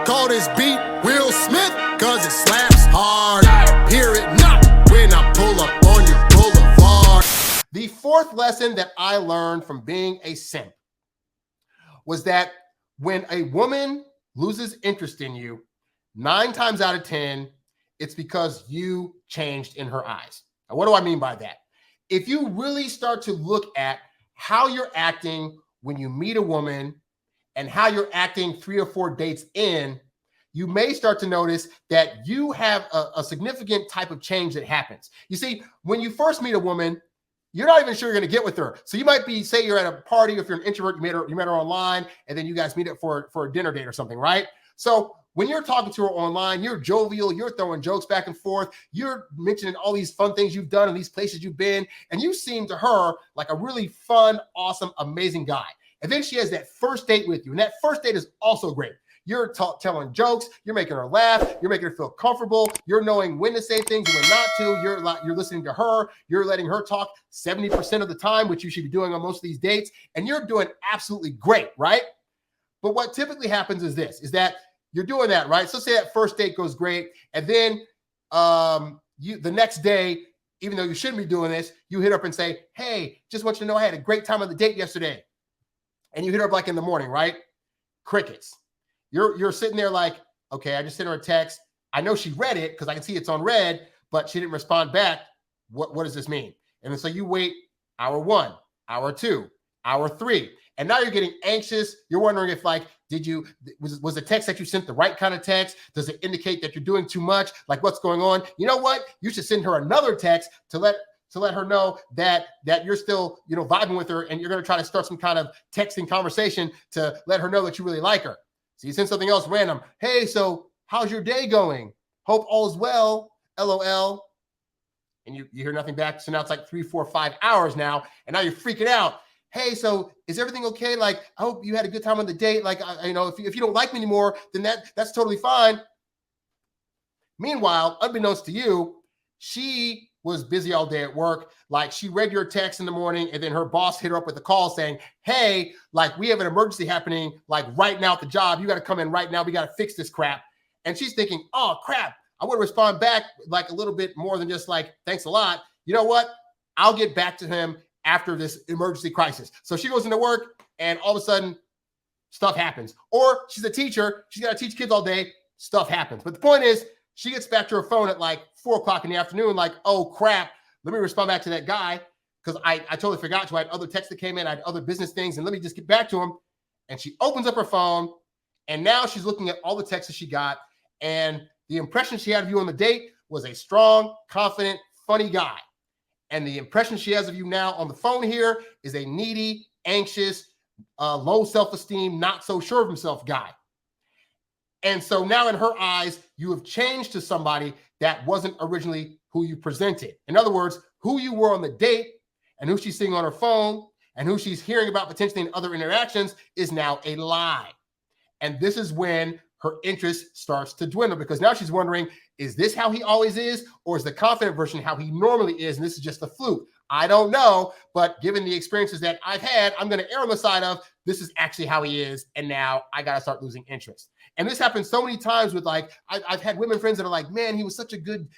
call this beat Will Smith, cause it slaps hard. Hear it not when I pull up on your boulevard. The fourth lesson that I learned from being a simp was that when a woman loses interest in you, 9 times out of 10, it's because you changed in her eyes. Now, what do I mean by that? If you really start to look at how you're acting when you meet a woman and how you're acting 3 or 4 dates in, you may start to notice that you have a significant type of change that happens. You see, when you first meet a woman, you're not even sure you're going to get with her. So you might be, say you're at a party, if you're an introvert, you met her online, and then you guys meet up for a dinner date or something, right? So when you're talking to her online, you're jovial, you're throwing jokes back and forth, you're mentioning all these fun things you've done and these places you've been, and you seem to her like a really fun, awesome, amazing guy. And then she has that first date with you, and that first date is also great. You're telling jokes, you're making her laugh, you're making her feel comfortable, you're knowing when to say things and when not to, you're listening to her, you're letting her talk 70% of the time, which you should be doing on most of these dates, and you're doing absolutely great, right? But what typically happens is this, is that you're doing that, right? So say that first date goes great, and then the next day, even though you shouldn't be doing this, you hit her up and say, hey, just want you to know I had a great time on the date yesterday. And you hit her up like in the morning, right? Crickets. You're sitting there like, okay, I just sent her a text. I know she read it because I can see it's on red, but she didn't respond back. What does this mean? And then so you wait hour 1, hour 2, hour 3. And now you're getting anxious. You're wondering if like, was the text that you sent the right kind of text? Does it indicate that you're doing too much? Like what's going on? You know what? You should send her another text to let her know that you're still, vibing with her, and you're going to try to start some kind of texting conversation to let her know that you really like her. So you send something else random. Hey, so how's your day going? Hope all is well. LOL. And you hear nothing back. So now it's like 3, 4, 5 hours now, and now you're freaking out. Hey, so is everything okay? Like, I hope you had a good time on the date. Like, if you don't like me anymore, then that's totally fine. Meanwhile, unbeknownst to you, she was busy all day at work. Like she read your text in the morning, and then her boss hit her up with a call saying, hey, like we have an emergency happening like right now at the job. You got to come in right now. We got to fix this crap. And she's thinking, oh crap, I would respond back like a little bit more than just like, thanks a lot. You know what? I'll get back to him after this emergency crisis. So she goes into work, and all of a sudden stuff happens. Or she's a teacher. She's got to teach kids all day. Stuff happens. But the point is, she gets back to her phone at like 4 o'clock in the afternoon, like, oh crap, let me respond back to that guy because I totally forgot to. I had other texts that came in, I had other business things, and let me just get back to him. And she opens up her phone, and now she's looking at all the texts that she got, and the impression she had of you on the date was a strong, confident, funny guy. And the impression she has of you now on the phone here is a needy, anxious, low self-esteem, not so sure of himself guy. And so now in her eyes, you have changed to somebody that wasn't originally who you presented. In other words, who you were on the date and who she's seeing on her phone and who she's hearing about potentially in other interactions is now a lie. And this is when her interest starts to dwindle, because now she's wondering, is this how he always is? Or is the confident version how he normally is? And this is just a fluke. I don't know, but given the experiences that I've had, I'm going to err on the side of this is actually how he is. And now I got to start losing interest. And this happens so many times with like, I've had women friends that are like, man, he was such a good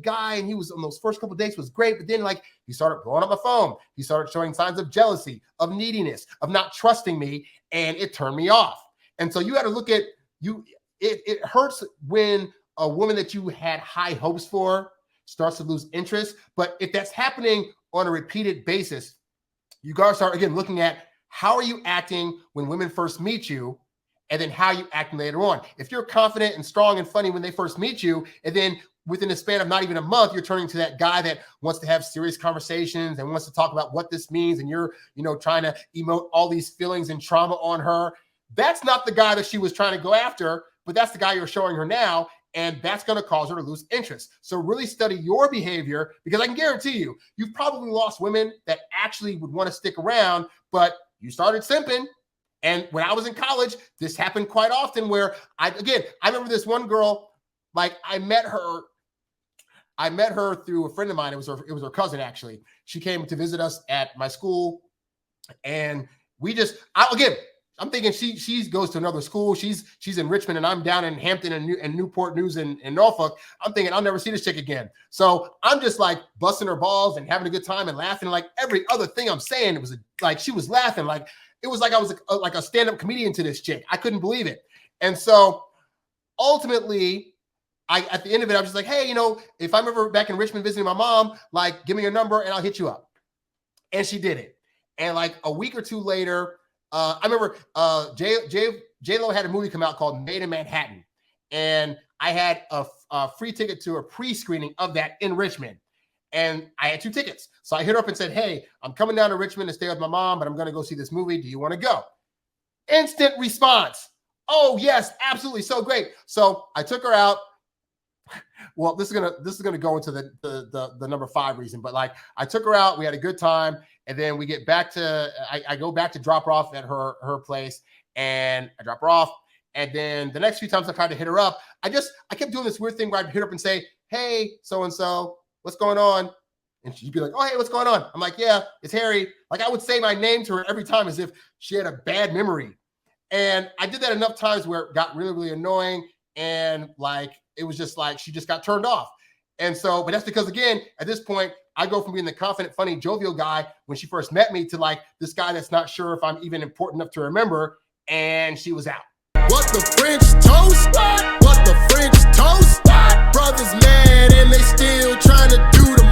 guy. And he was on those first couple of dates was great. But then like he started blowing up my phone. He started showing signs of jealousy, of neediness, of not trusting me. And it turned me off. And so you got to look at you. It hurts when a woman that you had high hopes for starts to lose interest. But if that's happening on a repeated basis, you got to start again looking at how are you acting when women first meet you, and then how you acting later on. If you're confident and strong and funny when they first meet you, and then within the span of not even a month, you're turning to that guy that wants to have serious conversations and wants to talk about what this means, and you're, trying to emote all these feelings and trauma on her. That's not the guy that she was trying to go after, but that's the guy you're showing her now, and that's going to cause her to lose interest. So really study your behavior, because I can guarantee you, you've probably lost women that actually would want to stick around, but you started simping. And when I was in college, this happened quite often where I remember this one girl, like I met her through a friend of mine. It was her cousin, actually. She came to visit us at my school, and I'm I'm thinking she goes to another school. She's in Richmond and I'm down in Hampton and Newport News in Norfolk. I'm thinking I'll never see this chick again. So I'm just like busting her balls and having a good time and laughing. Like every other thing I'm saying, it was like she was laughing. Like it was like I was like a stand-up comedian to this chick. I couldn't believe it. And so ultimately, at the end of it, I was just like, hey, if I'm ever back in Richmond visiting my mom, like give me your number and I'll hit you up. And she did it. And like a week or two later, I remember J-Lo had a movie come out called Made in Manhattan. And I had a free ticket to a pre-screening of that in Richmond. And I had 2 tickets. So I hit her up and said, hey, I'm coming down to Richmond to stay with my mom, but I'm going to go see this movie. Do you want to go? Instant response. Oh, yes, absolutely. So great. So I took her out. Well, this is gonna go into the number 5 reason, but like I took her out, we had a good time, and then we get back to I go back to drop her off at her place, and I drop her off, and then the next few times I tried to hit her up, I kept doing this weird thing where I'd hit her up and say, hey, so and so, what's going on? And she'd be like, oh, hey, what's going on? I'm like, yeah, it's Harry. Like I would say my name to her every time as if she had a bad memory, and I did that enough times where it got really, really annoying, and like it was just like she just got turned off. And so, but that's because again, at this point, I go from being the confident, funny, jovial guy when she first met me to like this guy that's not sure if I'm even important enough to remember. And she was out. What the French toast? What the French toast? Brothers mad and they still trying to do the